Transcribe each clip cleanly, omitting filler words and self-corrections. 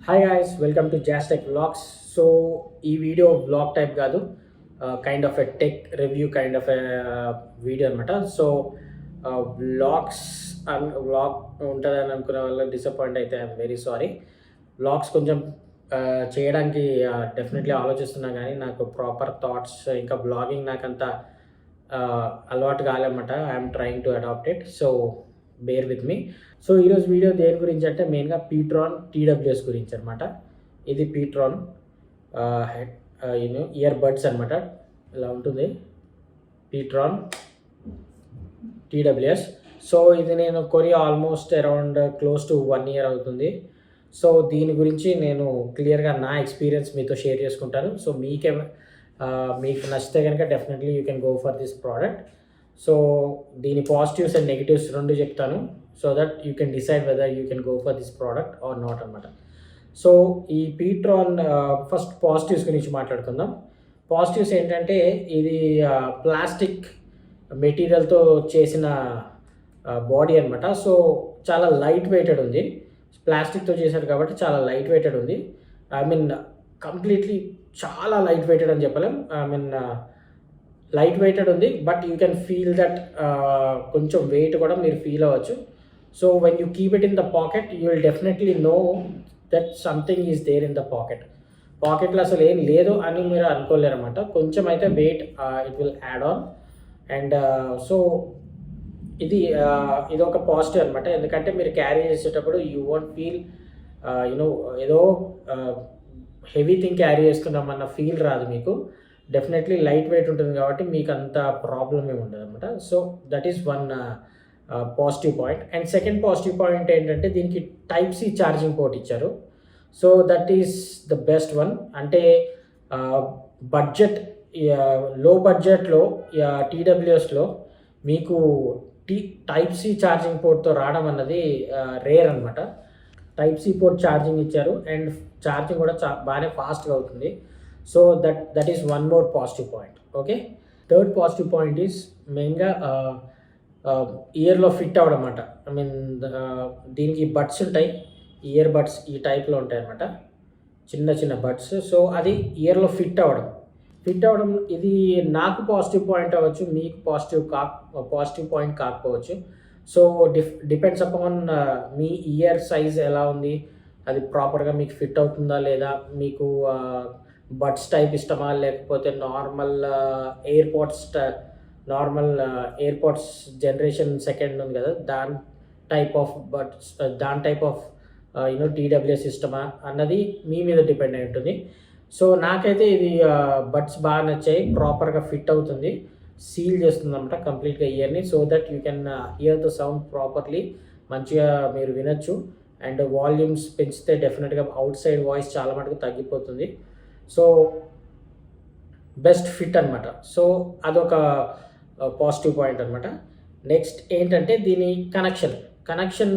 Hi guys, welcome to Jashtechvlogs. So ఈ video vlog type కాదు, kind of a tech review kind of a video అనమాట. So vlogs vlog ఉంటుందని అనుకునే వాళ్ళు disappoint అయితే I'm very sorry. Vlogs కొంచెం చేయడానికి డెఫినెట్లీ ఆలోచిస్తున్నా, కానీ నాకు ప్రాపర్ థాట్స్ ఇంకా బ్లాగింగ్ నాకంత అలవాటు కాలేమాట. I'm trying to adapt it. So bear with me. So ఈరోజు వీడియో దేని గురించి అంటే మెయిన్గా పీట్రాన్ టీడబ్ల్యూఎస్ గురించి అనమాట. ఇది పీట్రాన్ ఇయర్ బడ్స్ అనమాట. ఇలా ఉంటుంది పీట్రాన్ టీడబ్ల్యూఎస్. సో ఇది నేను కొని almost around close to 1 year అవుతుంది. సో దీని గురించి నేను క్లియర్గా నా ఎక్స్పీరియన్స్ మీతో షేర్ చేసుకుంటాను. సో మీకు నచ్చితే కనుక definitely you can go for this product. So దీని పాజిటివ్స్ అండ్ నెగిటివ్స్ రెండు చెప్తాను, so that you can decide whether you can go for this product or not అనమాట. సో ఈ పీట్రాన్ ఫస్ట్ పాజిటివ్స్ గురించి మాట్లాడుకుందాం. పాజిటివ్స్ ఏంటంటే ఇది ప్లాస్టిక్ మెటీరియల్తో చేసిన బాడీ అనమాట. సో చాలా లైట్ వెయిటెడ్ ఉంది. ప్లాస్టిక్తో చేశారు కాబట్టి చాలా లైట్ వెయిటెడ్ ఉంది. ఐ మీన్ కంప్లీట్లీ చాలా లైట్ వెయిటెడ్ అని చెప్పలేం. ఐ మీన్ లైట్ వెయిటెడ్ ఉంది, but you can feel that కొంచెం వెయిట్ కూడా మీరు ఫీల్ అవ్వచ్చు. So when you keep it in the pocket you will definitely know that something is there in the పాకెట్లో అసలు ఏం లేదు అని మీరు అనుకోలేరు అనమాట. కొంచెం అయితే wait it will add on. And so ఇది ఒక పాజిటివ్ అనమాట. ఎందుకంటే మీరు క్యారీ చేసేటప్పుడు యూ వోంట్ ఫీల్ ఏదో హెవీ థింగ్ క్యారీ చేసుకున్నామన్న ఫీల్ రాదు మీకు. డెఫినెట్లీ లైట్ వెయిట్ ఉంటుంది కాబట్టి మీకు అంత ప్రాబ్లం ఏమి ఉండదు అనమాట. So that is one positive point. And second positive point ఏంటంటే దీనికి టైప్ సి ఛార్జింగ్ పోర్ట్ ఇచ్చారు. So that is the best one. అంటే బడ్జెట్ లో బడ్జెట్లో టీడబ్ల్యూఎస్లో మీకు టైప్ సి ఛార్జింగ్ పోర్ట్తో రావడం అన్నది రేర్ అనమాట. టైప్ సి పోర్ట్ ఛార్జింగ్ ఇచ్చారు అండ్ ఛార్జింగ్ కూడా బాగానే ఫాస్ట్గా అవుతుంది. So that is one more positive point. Okay, third positive point is మెయిన్గా ఇయర్లో ఫిట్ అవ్వడం అనమాట. ఐ మీన్ దీనికి బడ్స్ ఉంటాయి, ఇయర్ బడ్స్ ఈ టైప్లో ఉంటాయి అనమాట, చిన్న చిన్న బడ్స్. సో అది ఇయర్లో ఫిట్ అవ్వడం ఇది నాకు పాజిటివ్ పాయింట్ అవ్వచ్చు, మీకు పాజిటివ్ పాయింట్ కాకపోవచ్చు. So depends upon me year size ఎలా ఉంది, అది ప్రాపర్గా మీకు ఫిట్ అవుతుందా లేదా, మీకు బడ్స్ టైప్ ఇష్టమా లేకపోతే నార్మల్ ఎయిర్పోర్ట్స్ జనరేషన్ సెకండ్ ఉంది కదా, దాని టైప్ ఆఫ్ టీడబ్ల్యూఎస్ ఇష్టమా అన్నది మీ మీద డిపెండ్ అయి ఉంటుంది. సో నాకైతే ఇది బడ్స్ బాగా నచ్చాయి. ప్రాపర్గా ఫిట్ అవుతుంది, సీల్ చేస్తుంది అనమాట కంప్లీట్గా ఇయర్ని. So that you can hear the sound properly, మంచిగా మీరు వినొచ్చు. అండ్ వాల్యూమ్స్ పెంచితే డెఫినెట్గా అవుట్ సైడ్ వాయిస్ చాలా మటుకు తగ్గిపోతుంది. సో బెస్ట్ ఫిట్ అనమాట. సో అదొక పాజిటివ్ పాయింట్ అనమాట. నెక్స్ట్ ఏంటంటే దీని కనెక్షన్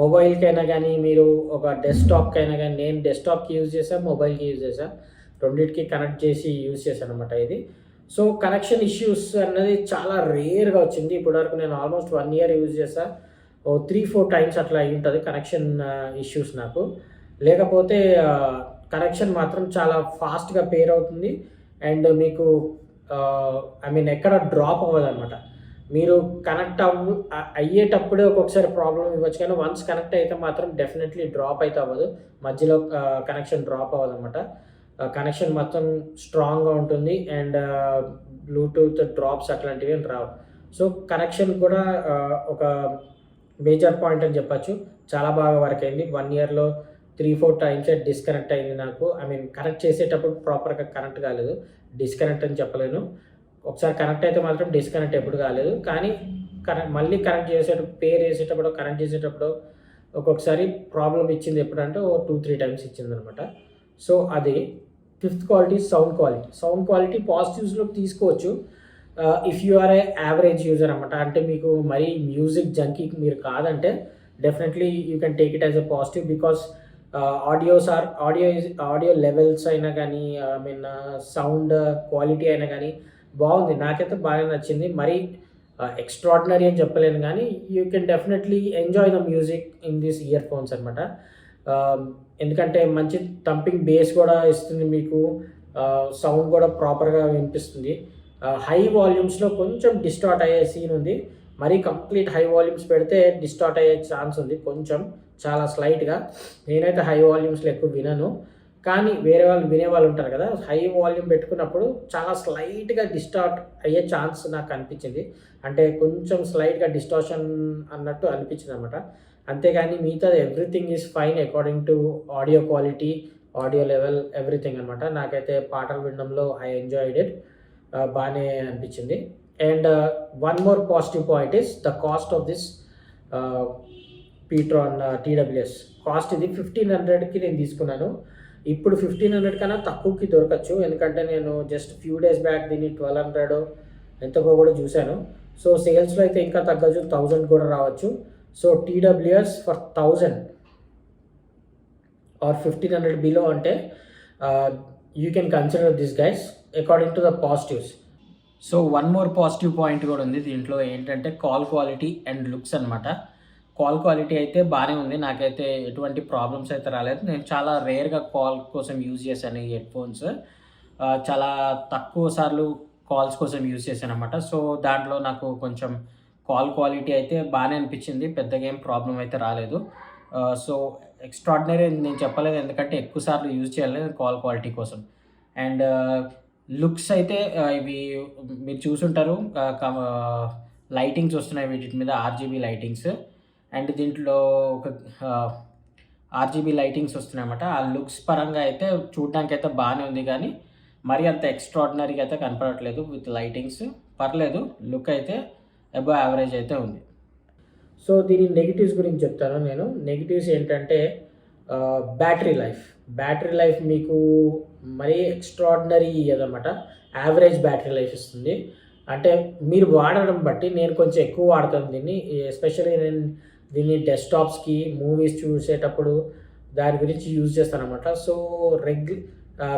మొబైల్కైనా కానీ, మీరు ఒక డెస్క్టాప్కైనా కానీ, నేను డెస్క్టాప్కి యూజ్ చేశాను, మొబైల్కి యూజ్ చేశాను, రెండింటికి కనెక్ట్ చేసి యూజ్ చేశాను అనమాట ఇది. సో కనెక్షన్ ఇష్యూస్ అన్నది చాలా రేర్గా వచ్చింది. ఇప్పటివరకు నేను ఆల్మోస్ట్ 1 year యూజ్ చేశాను. 3-4 times అట్లా అయి ఉంటుంది కనెక్షన్ ఇష్యూస్ నాకు. లేకపోతే కనెక్షన్ మాత్రం చాలా ఫాస్ట్గా పేర్ అవుతుంది అండ్ మీకు ఎక్కడ డ్రాప్ అవ్వదు అనమాట. మీరు కనెక్ట్ అయ్యేటప్పుడే ఒక్కొక్కసారి ప్రాబ్లం ఇవ్వచ్చు, కానీ వన్స్ కనెక్ట్ అయితే మాత్రం డెఫినెట్లీ డ్రాప్ అయితే అవ్వదు, మధ్యలో కనెక్షన్ డ్రాప్ అవ్వదు అనమాట. కనెక్షన్ మొత్తం స్ట్రాంగ్గా ఉంటుంది అండ్ బ్లూటూత్ డ్రాప్స్ అట్లాంటివి రావు. సో కనెక్షన్ కూడా ఒక మేజర్ పాయింట్ అని చెప్పచ్చు. చాలా బాగా వర్క్ అయింది. 1 yearలో 3-4 times డిస్కనెక్ట్ అయింది నాకు. కనెక్ట్ చేసేటప్పుడు ప్రాపర్గా కనెక్ట్ కాలేదు, డిస్కనెక్ట్ అని చెప్పలేను. ఒకసారి కనెక్ట్ అయితే మాత్రం డిస్కనెక్ట్ ఎప్పుడు కాలేదు, కానీ మళ్ళీ కనెక్ట్ కనెక్ట్ చేసేటప్పుడు ఒక్కొక్కసారి ప్రాబ్లం ఇచ్చింది. ఎప్పుడంటే 2-3 times ఇచ్చింది అనమాట. సో అది ఫిఫ్త్ క్వాలిటీ సౌండ్ క్వాలిటీ పాజిటివ్స్లో తీసుకోవచ్చు if you are a average user అనమాట. అంటే మీకు మరీ మ్యూజిక్ జంకీ మీరు కాదంటే definitely you can take it as a positive. Because audio levels అయినా కానీ, సౌండ్ క్వాలిటీ అయినా కానీ బాగుంది, నాకైతే బాగా నచ్చింది. మరి ఎక్స్ట్రాడినరీ అని చెప్పలేను, కానీ you can definitely enjoy the music in this ear phones అనమాట. ఎందుకంటే మంచి థంపింగ్ బేస్ కూడా ఇస్తుంది మీకు, సౌండ్ కూడా ప్రాపర్గా వినిపిస్తుంది. హై వాల్యూమ్స్లో కొంచెం డిస్టార్ట్ అయ్యే సీన్ ఉంది. మరీ కంప్లీట్ హై వాల్యూమ్స్ పెడితే డిస్టార్ట్ అయ్యే ఛాన్స్ ఉంది కొంచెం, చాలా స్లైట్గా. నేనైతే హై వాల్యూమ్స్లో ఎక్కువ వినను, కానీ వేరే వాళ్ళు వినేవాళ్ళు ఉంటారు కదా, హై వాల్యూమ్ పెట్టుకున్నప్పుడు చాలా స్లైట్గా డిస్టార్ట్ అయ్యే ఛాన్స్ నాకు అనిపించింది. అంటే కొంచెం స్లైట్గా డిస్టార్షన్ అన్నట్టు అనిపించింది అనమాట. అంతేగాని మిగతాది everything is fine according to audio quality, audio level, everything అనమాట. నాకైతే పాటలు వినడంలో ఐ ఎంజాయ్డ్ ఇట్, బాగానే అనిపించింది. And one more positive point is the cost of this Ptron TWS. Cost ఇది 1500కి నేను తీసుకున్నాను. ఇప్పుడు 1500 కన్నా తక్కువకి దొరకచ్చు, ఎందుకంటే నేను జస్ట్ ఫ్యూ డేస్ బ్యాక్ దీన్ని 1200 ఎంతకో కూడా చూశాను. సో సేల్స్లో అయితే ఇంకా తగ్గచ్చు, 1000 కూడా రావచ్చు. So TWS for 1000 or 1500 below అంటే you can consider this guys according to the positives. So one more positive point కూడా ఉంది దీంట్లో, ఏంటంటే కాల్ క్వాలిటీ అండ్ లుక్స్ అనమాట. కాల్ క్వాలిటీ అయితే బాగానే ఉంది, నాకైతే ఎటువంటి ప్రాబ్లమ్స్ అయితే రాలేదు. నేను చాలా రేర్గా కాల్ కోసం యూజ్ చేశాను ఈ హెడ్ఫోన్స్, చాలా తక్కువ సార్లు కాల్స్ కోసం యూజ్ చేశాను అనమాట. సో దాంట్లో నాకు కొంచెం కాల్ క్వాలిటీ అయితే బాగానే అనిపించింది, పెద్దగా ఏం ప్రాబ్లం అయితే రాలేదు. సో ఎక్స్ట్రాడినరీ నేను చెప్పలేదు, ఎందుకంటే ఎక్కువ సార్లు యూజ్ చేయలేదు కాల్ క్వాలిటీ కోసం. అండ్ లుక్స్ అయితే ఇవి మీరు చూసుంటారు, లైటింగ్స్ వస్తున్నాయి వీటి మీద, ఆర్జీబీ లైటింగ్స్. అండ్ దీంట్లో ఒక ఆర్జీబీ లైటింగ్స్ వస్తున్నాయి అన్నమాట. ఆ లుక్స్ పరంగా అయితే చూడడానికి అయితే బాగానే ఉంది, కానీ మరీ అంత ఎక్స్ట్రాడినరీగా అయితే కనపడట్లేదు విత్ లైటింగ్స్. పర్లేదు, లుక్ అయితే అబవ్ యావరేజ్ అయితే ఉంది. సో దీని నెగిటివ్స్ గురించి చెప్తాను నేను. నెగిటివ్స్ ఏంటంటే బ్యాటరీ లైఫ్ మీకు మరీ ఎక్స్ట్రాడినరీ ఇవ్వదన్నమాట, యావరేజ్ బ్యాటరీ లైఫ్ ఇస్తుంది. అంటే మీరు వాడడం బట్టి, నేను కొంచెం ఎక్కువ వాడతాను దీన్ని, ఎస్పెషల్లీ నేను దీన్ని డెస్క్టాప్స్కి మూవీస్ చూసేటప్పుడు దాని గురించి యూజ్ చేస్తాను అనమాట. సో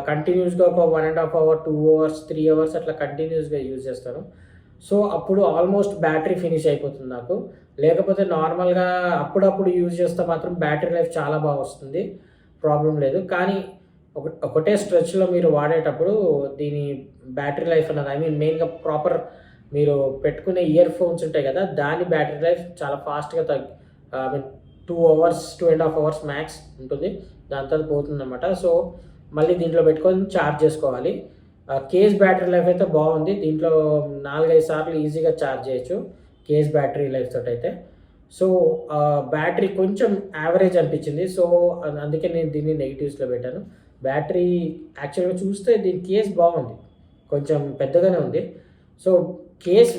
కంటిన్యూస్గా ఒక 1.5 hours 2 hours 3 hours అట్లా కంటిన్యూస్గా యూజ్ చేస్తాను. సో అప్పుడు ఆల్మోస్ట్ బ్యాటరీ ఫినిష్ అయిపోతుంది నాకు. లేకపోతే నార్మల్గా అప్పుడప్పుడు యూజ్ చేస్తే మాత్రం బ్యాటరీ లైఫ్ చాలా బాగా వస్తుంది, ప్రాబ్లం లేదు. కానీ ఒకటే స్ట్రెచ్లో మీరు వాడేటప్పుడు దీని బ్యాటరీ లైఫ్ అన్నది, ఐ మీన్ మెయిన్గా ప్రాపర్ మీరు పెట్టుకునే ఇయర్ ఫోన్స్ ఉంటాయి కదా, దాని బ్యాటరీ లైఫ్ చాలా ఫాస్ట్గా I mean 2 hours 2.5 hours max ఉంటుంది, దాని తర్వాత పోతుందన్నమాట. సో మళ్ళీ దీంట్లో పెట్టుకొని ఛార్జ్ చేసుకోవాలి. కేస్ బ్యాటరీ లైఫ్ అయితే బాగుంది, దీంట్లో 4-5 సార్లు ఈజీగా ఛార్జ్ చేయొచ్చు కేస్ బ్యాటరీ లైఫ్ తోటి అయితే. సో బ్యాటరీ కొంచెం యావరేజ్ అనిపించింది, సో అందుకే నేను దీన్ని నెగిటివ్స్లో పెట్టాను. బ్యాటరీ యాక్చువల్గా చూస్తే దీని కేస్ బాగుంది, కొంచెం పెద్దగానే ఉంది. సో కేస్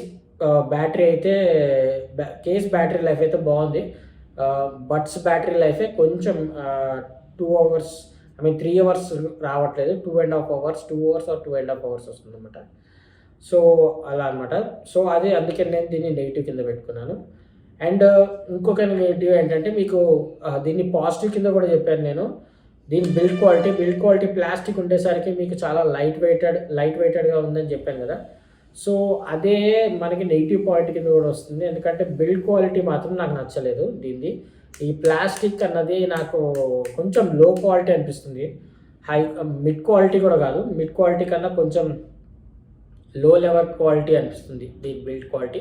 బ్యాటరీ లైఫ్ అయితే బాగుంది. బడ్స్ బ్యాటరీ లైఫే కొంచెం 2 hours, ఐ మీన్ 3 hours రావట్లేదు, 2.5 hours 2 hours or 2.5 hours వస్తుంది అనమాట. సో అలా అనమాట. సో అది అందుకే నేను దీన్ని నెగిటివ్ కింద పెట్టుకున్నాను. అండ్ ఇంకొక నెగిటివ్ ఏంటంటే, మీకు దీన్ని పాజిటివ్ కింద కూడా చెప్పాను నేను. దీని బిల్డ్ క్వాలిటీ ప్లాస్టిక్ ఉండేసరికి మీకు చాలా లైట్ వెయిటెడ్గా ఉందని చెప్పాను కదా. సో అదే మనకి నెగిటివ్ పాయింట్ కింద కూడా వస్తుంది, ఎందుకంటే బిల్డ్ క్వాలిటీ మాత్రం నాకు నచ్చలేదు దీనిది. ఈ ప్లాస్టిక్ అన్నది నాకు కొంచెం లో క్వాలిటీ అనిపిస్తుంది, మిడ్ క్వాలిటీ కూడా కాదు, మిడ్ క్వాలిటీ కన్నా కొంచెం లో లెవెల్ క్వాలిటీ అనిపిస్తుంది దీని బిల్డ్ క్వాలిటీ.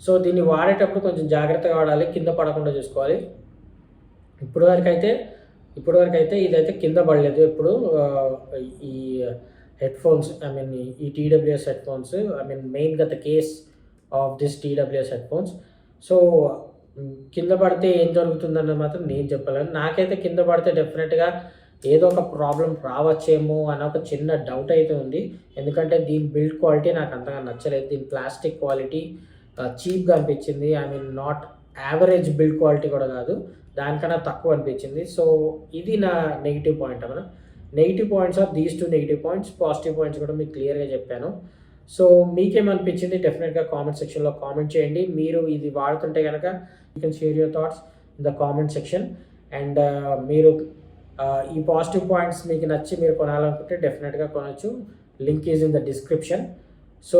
సో దీన్ని వాడేటప్పుడు కొంచెం జాగ్రత్తగా వాడాలి, కింద పడకుండా చూసుకోవాలి. ఇప్పటివరకు అయితే ఇదైతే కింద పడలేదు ఎప్పుడు, ఈ హెడ్ఫోన్స్, ఐ మీన్ ఈ TWS హెడ్ఫోన్స్, ఐ మీన్ మెయిన్గా the case of this TWS headphones. So కింద పడితే ఏం జరుగుతుందన్నది మాత్రం నేను చెప్పలేను. నాకైతే కింద పడితే డెఫినెట్గా ఏదో ఒక ప్రాబ్లం రావచ్చేమో అని ఒక చిన్న డౌట్ అయితే ఉంది, ఎందుకంటే దీని బిల్డ్ క్వాలిటీ నాకు అంతగా నచ్చలేదు. దీని ప్లాస్టిక్ క్వాలిటీ చీప్గా అనిపించింది, I mean not average build quality కూడా కాదు, దానికన్నా తక్కువ అనిపించింది. సో ఇది నా నెగిటివ్ పాయింట్ అన్నమాట. Negative points are these 2 negative points. Positive points కూడా మీకు క్లియర్గా చెప్పాను. సో మీకేమనిపించింది డెఫినెట్గా కామెంట్ సెక్షన్లో కామెంట్ చేయండి. మీరు ఇది వాడుతుంటే కనుక you can share your thoughts in the comment section. And మీరు ఈ పాజిటివ్ పాయింట్స్ మీకు నచ్చి మీరు కొనాలనుకుంటే డెఫినెట్గా కొనవచ్చు, link is in the description. So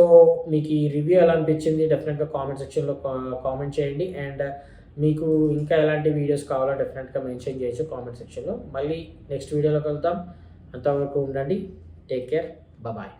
మీకు ఈ రివ్యూ ఎలా అనిపించింది డెఫినెట్గా కామెంట్ సెక్షన్లో కామెంట్ చేయండి. అండ్ మీకు ఇంకా ఎలాంటి వీడియోస్ కావాలో డెఫినెట్గా మెన్షన్ చేయొచ్చు కామెంట్ సెక్షన్లో. మళ్ళీ నెక్స్ట్ వీడియోలో కలుద్దాం. అంతవరకు ఉండండి. Take care. బాయ్.